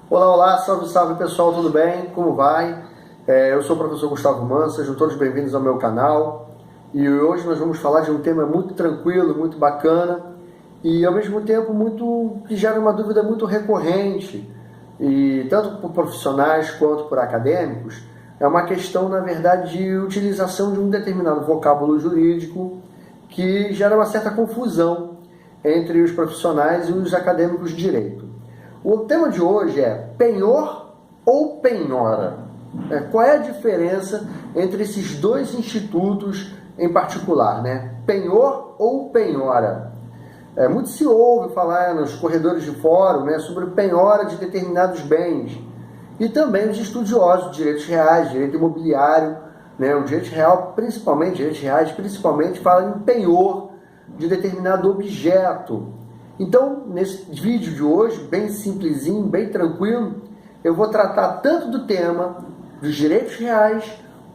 Olá, olá, salve, salve pessoal, tudo bem? Como vai? Eu sou o professor Gustavo Manso, sejam todos bem-vindos ao meu canal. E hoje nós vamos falar de um tema muito tranquilo, muito bacana e ao mesmo tempo que gera uma dúvida muito recorrente, e tanto por profissionais quanto por acadêmicos. É uma questão, na verdade, de utilização de um determinado vocábulo jurídico que gera uma certa confusão entre os profissionais e os acadêmicos de direito. O tema de hoje é penhor ou penhora. Qual é a diferença entre esses dois institutos em particular, né? Penhor ou penhora? Muito se ouve falar nos corredores de fórum, né, sobre penhora de determinados bens. E também os estudiosos de direitos reais, direito imobiliário, né, o direito real, direitos reais, principalmente falam em penhor de determinado objeto. Então, nesse vídeo de hoje, bem simplesinho, bem tranquilo, eu vou tratar tanto do tema dos direitos reais,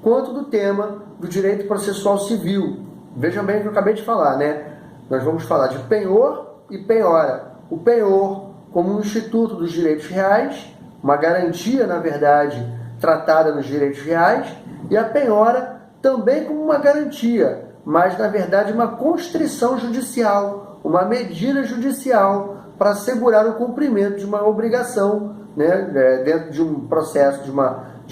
quanto do tema do direito processual civil. Vejam bem o que eu acabei de falar, né? Nós vamos falar de penhor e penhora. O penhor como um instituto dos direitos reais, uma garantia, na verdade, tratada nos direitos reais, e a penhora também como uma garantia, mas, na verdade, uma constrição judicial, uma medida judicial para assegurar o cumprimento de uma obrigação, né, dentro de um processo, de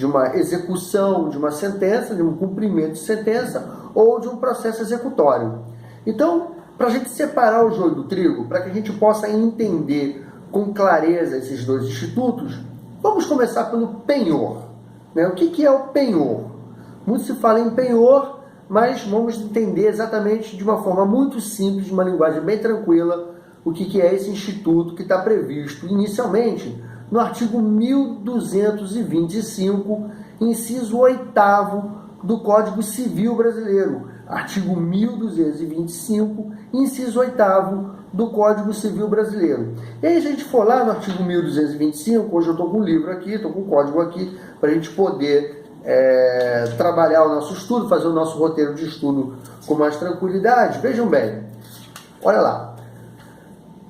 uma execução de uma sentença, de um cumprimento de sentença ou de um processo executório. Então, para a gente separar o joio do trigo, para que a gente possa entender com clareza esses dois institutos, vamos começar pelo penhor. O que é o penhor? Muito se fala em penhor, mas vamos entender exatamente de uma forma muito simples, de uma linguagem bem tranquila, o que é esse instituto que está previsto inicialmente no artigo 1225, inciso 8º do Código Civil Brasileiro. Artigo 1225, inciso 8º do Código Civil Brasileiro. E aí, se a gente for lá no artigo 1225, hoje eu estou com o livro aqui, estou com o código aqui, para a gente poder trabalhar o nosso estudo, fazer o nosso roteiro de estudo com mais tranquilidade. Vejam bem, olha lá.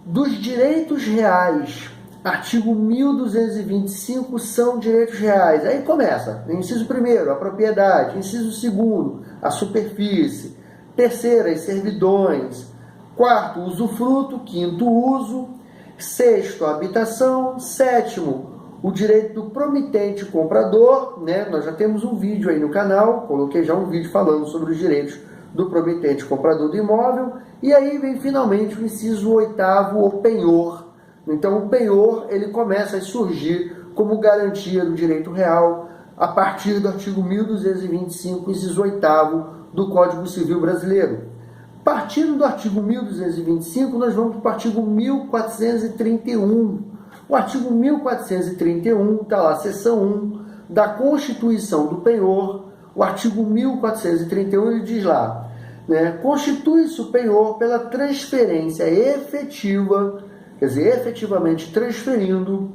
Dos direitos reais, artigo 1225 são direitos reais. Aí começa, inciso 1º, a propriedade, inciso 2º, a superfície, 3º, as servidões, 4º, usufruto, 5º, uso, 6º, a habitação, 7º, o direito do promitente comprador, né? Nós já temos um vídeo aí no canal, coloquei já um vídeo falando sobre os direitos do promitente comprador do imóvel, e aí vem finalmente o inciso 8º, o penhor. Então o penhor, ele começa a surgir como garantia do direito real a partir do artigo 1225, inciso 8º do Código Civil Brasileiro. Partindo do artigo 1225, nós vamos para o artigo 1431. O artigo 1431, está lá, seção 1 da Constituição do Penhor. O artigo 1431, ele diz lá, né, constitui-se o penhor pela transferência efetiva, quer dizer, efetivamente transferindo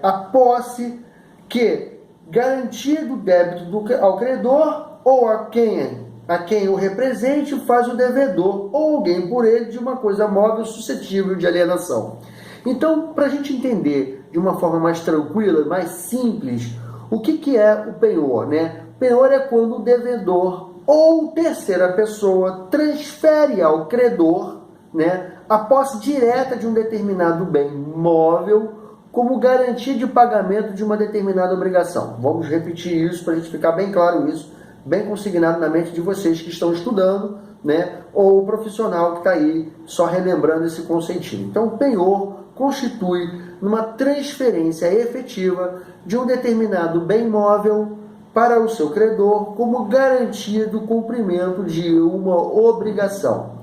a posse que garantia do débito ao credor ou a quem o represente faz o devedor ou alguém por ele de uma coisa móvel suscetível de alienação. Então, para a gente entender de uma forma mais tranquila, mais simples, o que é o penhor, né? Penhor é quando o devedor ou terceira pessoa transfere ao credor, né, a posse direta de um determinado bem móvel como garantia de pagamento de uma determinada obrigação. Vamos repetir isso para a gente ficar bem claro isso, bem consignado na mente de vocês que estão estudando, né, ou o profissional que está aí só relembrando esse conceitinho. Então, o penhor constitui numa transferência efetiva de um determinado bem móvel para o seu credor como garantia do cumprimento de uma obrigação.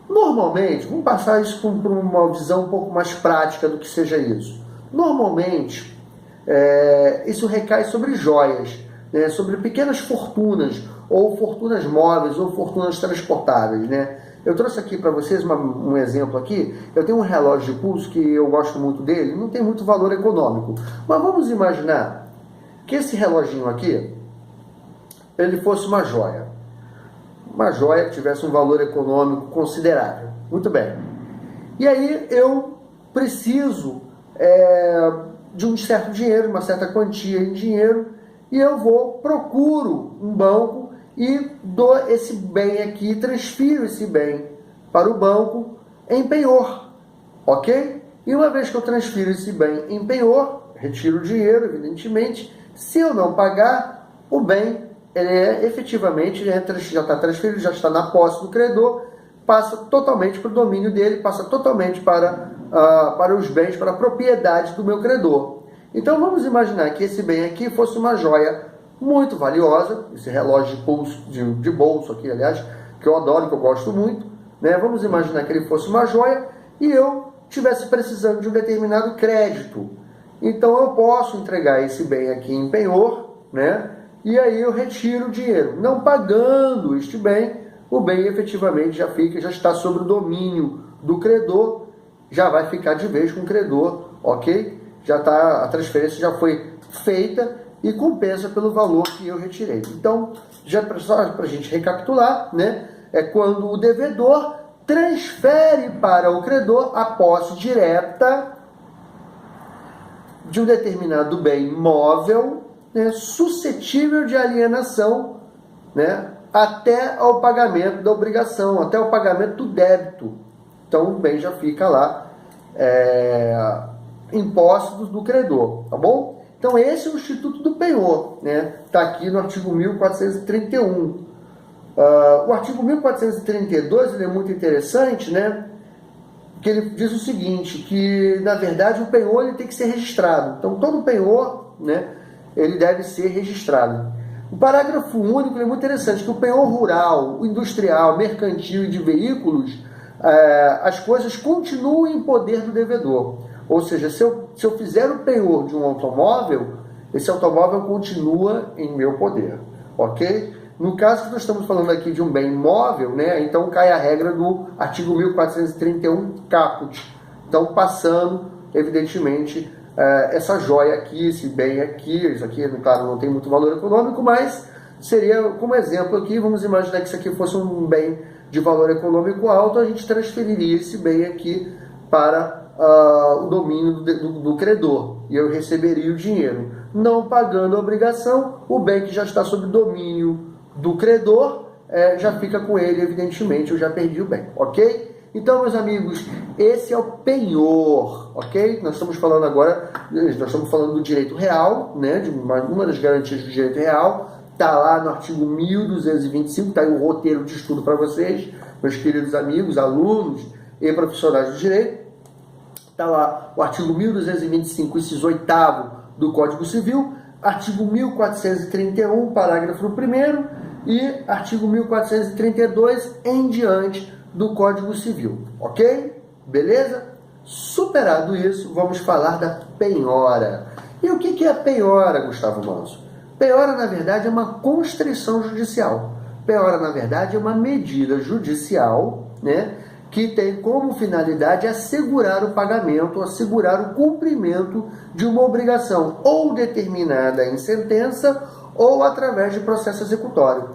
Normalmente, vamos passar isso para uma visão um pouco mais prática do que seja isso. Normalmente, isso recai sobre joias, né, sobre pequenas fortunas, ou fortunas móveis, ou fortunas transportáveis, né? Eu trouxe aqui para vocês um exemplo aqui. Eu tenho um relógio de pulso que eu gosto muito dele, não tem muito valor econômico. Mas vamos imaginar que esse reloginho aqui, ele fosse uma joia. Uma joia que tivesse um valor econômico considerável. Muito bem. E aí eu preciso de um certo dinheiro, uma certa quantia em dinheiro, e eu procuro um banco e dou esse bem aqui, transfiro esse bem para o banco em penhor, ok? E uma vez que eu transfiro esse bem em penhor, retiro o dinheiro, evidentemente, se eu não pagar, o bem efetivamente já está transferido, já está na posse do credor, passa totalmente para o domínio dele, passa totalmente para os bens, para a propriedade do meu credor. Então vamos imaginar que esse bem aqui fosse uma joia muito valiosa, esse relógio de bolso aqui, aliás, que eu adoro, que eu gosto muito, né? Vamos imaginar que ele fosse uma joia e eu estivesse precisando de um determinado crédito. Então eu posso entregar esse bem aqui em penhor, né? E aí eu retiro o dinheiro. Não pagando este bem, o bem efetivamente já está sob o domínio do credor, já vai ficar de vez com o credor, ok? A transferência já foi feita e compensa pelo valor que eu retirei. Então, só para a gente recapitular, né? É quando o devedor transfere para o credor a posse direta de um determinado bem móvel, né, suscetível de alienação, né, até ao pagamento da obrigação, até o pagamento do débito. Então o bem já fica lá em posse do credor, tá bom? Então esse é o Instituto do Penhor, né? Está aqui no artigo 1431. O artigo 1432 ele é muito interessante, né? Que ele diz o seguinte, que na verdade o penhor ele tem que ser registrado. Então todo penhor, né, ele deve ser registrado. O parágrafo único é muito interessante, que o penhor rural, o industrial, mercantil e de veículos, as coisas continuam em poder do devedor. Ou seja, se eu fizer o penhor de um automóvel, esse automóvel continua em meu poder, ok? No caso que nós estamos falando aqui de um bem móvel, né, então cai a regra do artigo 1431 caput. Então, passando, evidentemente, essa joia aqui, esse bem aqui, isso aqui, claro, não tem muito valor econômico, mas seria, como exemplo aqui, vamos imaginar que isso aqui fosse um bem de valor econômico alto, a gente transferiria esse bem aqui para o domínio do credor, e eu receberia o dinheiro. Não pagando a obrigação, o bem que já está sob domínio do credor, já fica com ele, evidentemente, eu já perdi o bem, ok? Então, meus amigos, esse é o penhor, ok? Nós estamos falando agora, do direito real, né? De uma das garantias do direito real, está lá no artigo 1225, está aí um roteiro de estudo para vocês, meus queridos amigos, alunos e profissionais do direito. Está lá o artigo 1225, inciso 8º do Código Civil, artigo 1431, parágrafo 1º, e artigo 1432 em diante do Código Civil, ok? Beleza? Superado isso, vamos falar da penhora. E o que é a penhora, Gustavo Manso? Penhora, na verdade, é uma constrição judicial. Penhora, na verdade, é uma medida judicial, né, que tem como finalidade assegurar o pagamento, assegurar o cumprimento de uma obrigação, ou determinada em sentença, ou através de processo executório.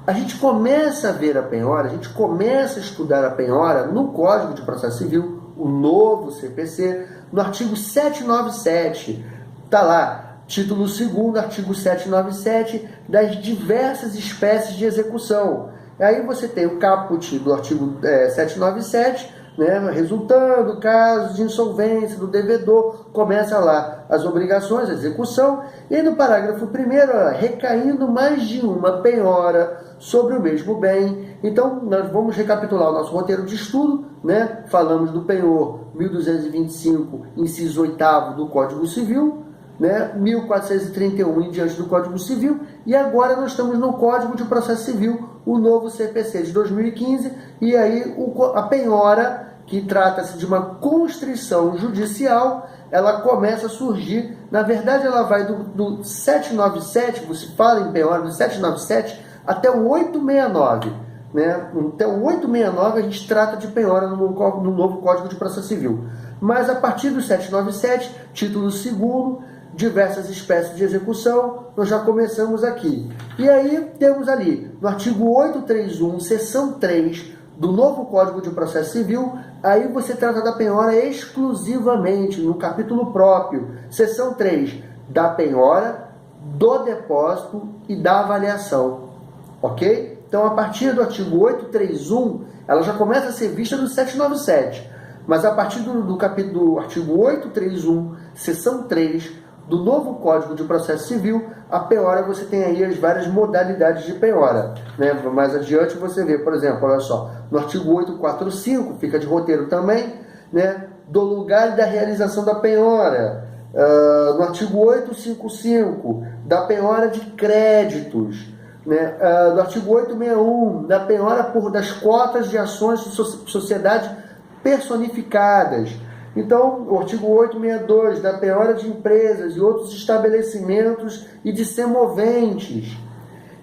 A gente começa a ver a penhora, a gente começa a estudar a penhora no Código de Processo Civil, o novo CPC, no artigo 797. Está lá, título 2º, artigo 797, das diversas espécies de execução. Aí você tem o caput do artigo 797, né, resultando casos de insolvência do devedor, começa lá as obrigações, a execução, e no parágrafo 1º, recaindo mais de uma penhora sobre o mesmo bem. Então, nós vamos recapitular o nosso roteiro de estudo, né? Falamos do penhor 1225, inciso 8º do Código Civil, né? 1431 em diante do Código Civil, e agora nós estamos no Código de Processo Civil, o novo CPC de 2015, e aí a penhora, que trata-se de uma constrição judicial, ela começa a surgir. Na verdade, ela vai do 797, você fala em penhora, do 797 até o 869. Né? Até o 869 a gente trata de penhora no novo Código de Processo Civil. Mas a partir do 797, título 2º, diversas espécies de execução, nós já começamos aqui. E aí temos ali, no artigo 831, seção 3 do novo Código de Processo Civil, aí você trata da penhora exclusivamente, no capítulo próprio, seção 3, da penhora, do depósito e da avaliação, ok? Então, a partir do artigo 831, ela já começa a ser vista no 797, mas a partir do artigo 831, seção 3, do novo Código de Processo Civil, a penhora, você tem aí as várias modalidades de penhora, né? Mais adiante você vê, por exemplo, olha só, no artigo 845, fica de roteiro também, né? Do lugar e da realização da penhora. No artigo 855, da penhora de créditos, né? Do artigo 861, da penhora das cotas de ações de sociedade personificadas. Então, o artigo 862, da penhora de empresas e outros estabelecimentos e de semoventes.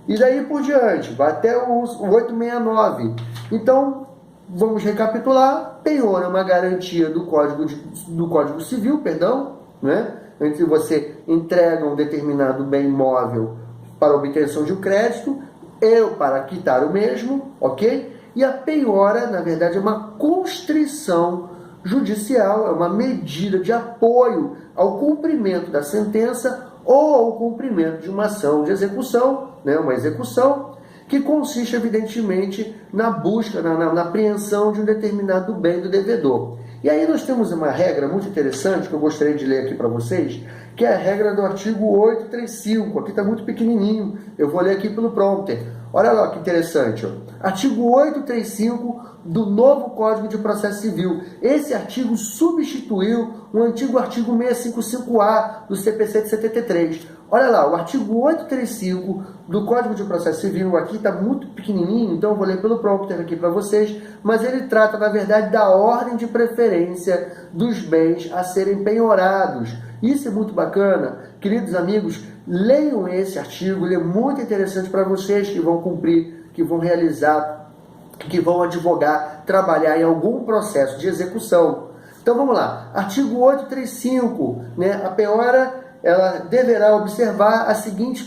E daí por diante, vai até o 869. Então, vamos recapitular. Penhora é uma garantia do Código Civil, né? Entre você entrega um determinado bem imóvel para obtenção de um crédito e para quitar o mesmo, ok? E a penhora, na verdade, é uma constrição judicial, é uma medida de apoio ao cumprimento da sentença ou ao cumprimento de uma ação de execução, né, uma execução, que consiste, evidentemente, na busca, na apreensão de um determinado bem do devedor. E aí nós temos uma regra muito interessante, que eu gostaria de ler aqui para vocês, que é a regra do artigo 835, aqui está muito pequenininho, eu vou ler aqui pelo prompter. Olha lá que interessante, ó. Artigo 835 do novo Código de Processo Civil. Esse artigo substituiu o antigo artigo 655-A do CPC de 73. Olha lá, o artigo 835 do Código de Processo Civil, aqui está muito pequenininho, então eu vou ler pelo prompter aqui para vocês, mas ele trata, na verdade, da ordem de preferência dos bens a serem penhorados. Isso é muito bacana. Queridos amigos, leiam esse artigo, ele é muito interessante para vocês que vão cumprir, que vão realizar, que vão advogar, trabalhar em algum processo de execução. Então vamos lá, artigo 835, né? A penhora, ela deverá observar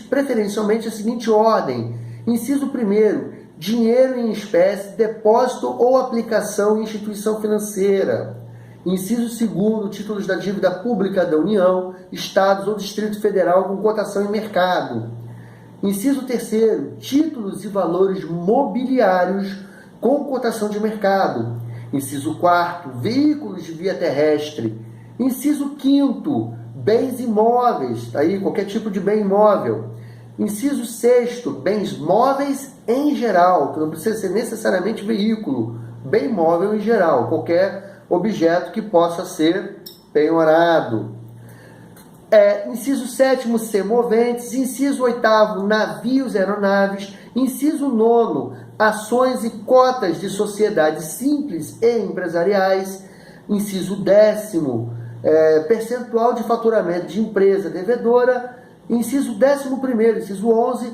preferencialmente a seguinte ordem. Inciso 1º, dinheiro em espécie, depósito ou aplicação em instituição financeira. Inciso 2º, títulos da dívida pública da União, Estados ou Distrito Federal com cotação em mercado. Inciso 3º, títulos e valores mobiliários com cotação de mercado. Inciso 4º, veículos de via terrestre. Inciso 5º, bens imóveis, aí qualquer tipo de bem imóvel. Inciso 6º, bens móveis em geral, que não precisa ser necessariamente veículo, bem móvel em geral, qualquer objeto que possa ser penhorado. Inciso 7º, semoventes. Inciso 8º, navios e aeronaves. Inciso 9º, ações e cotas de sociedades simples e empresariais. Inciso 10º, percentual de faturamento de empresa devedora. Inciso 11º, inciso 11,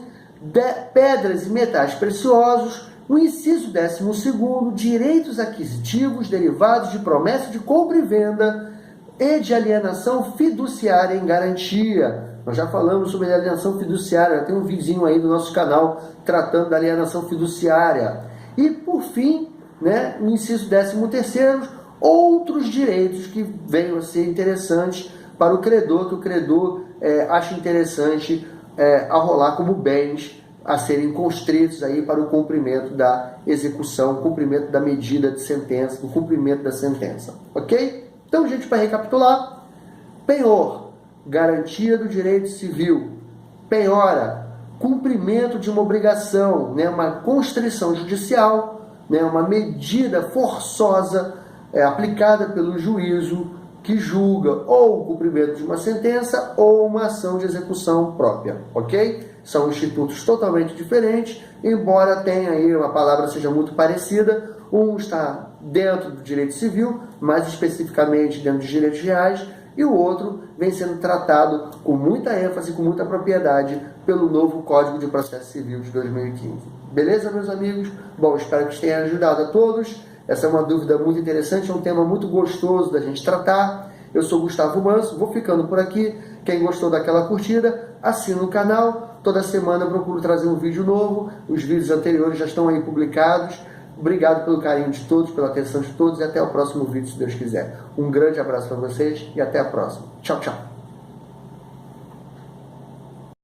pedras e metais preciosos. O inciso 12º, direitos aquisitivos derivados de promessa de compra e venda e de alienação fiduciária em garantia. Nós já falamos sobre alienação fiduciária, tem um videozinho aí no nosso canal tratando da alienação fiduciária. E, por fim, né, no inciso 13º, outros direitos que venham a ser interessantes para o credor, que o credor acha interessante arrolar como bens a serem constritos aí para o cumprimento da execução, cumprimento da medida de sentença, o cumprimento da sentença, ok? Então, gente, para recapitular, penhor, garantia do direito civil. Penhora, cumprimento de uma obrigação, né, uma constrição judicial, né, uma medida forçosa aplicada pelo juízo que julga ou o cumprimento de uma sentença ou uma ação de execução própria, ok? São institutos totalmente diferentes, embora tenha aí uma palavra seja muito parecida. Um está dentro do direito civil, mais especificamente dentro dos direitos reais, e o outro vem sendo tratado com muita ênfase, com muita propriedade pelo novo Código de Processo Civil de 2015. Beleza, meus amigos? Bom, espero que tenha ajudado a todos. Essa é uma dúvida muito interessante, é um tema muito gostoso da gente tratar. Eu sou Gustavo Manso, vou ficando por aqui. Quem gostou daquela curtida, assina o canal. Toda semana eu procuro trazer um vídeo novo. Os vídeos anteriores já estão aí publicados. Obrigado pelo carinho de todos, pela atenção de todos e até o próximo vídeo, se Deus quiser. Um grande abraço para vocês e até a próxima. Tchau, tchau.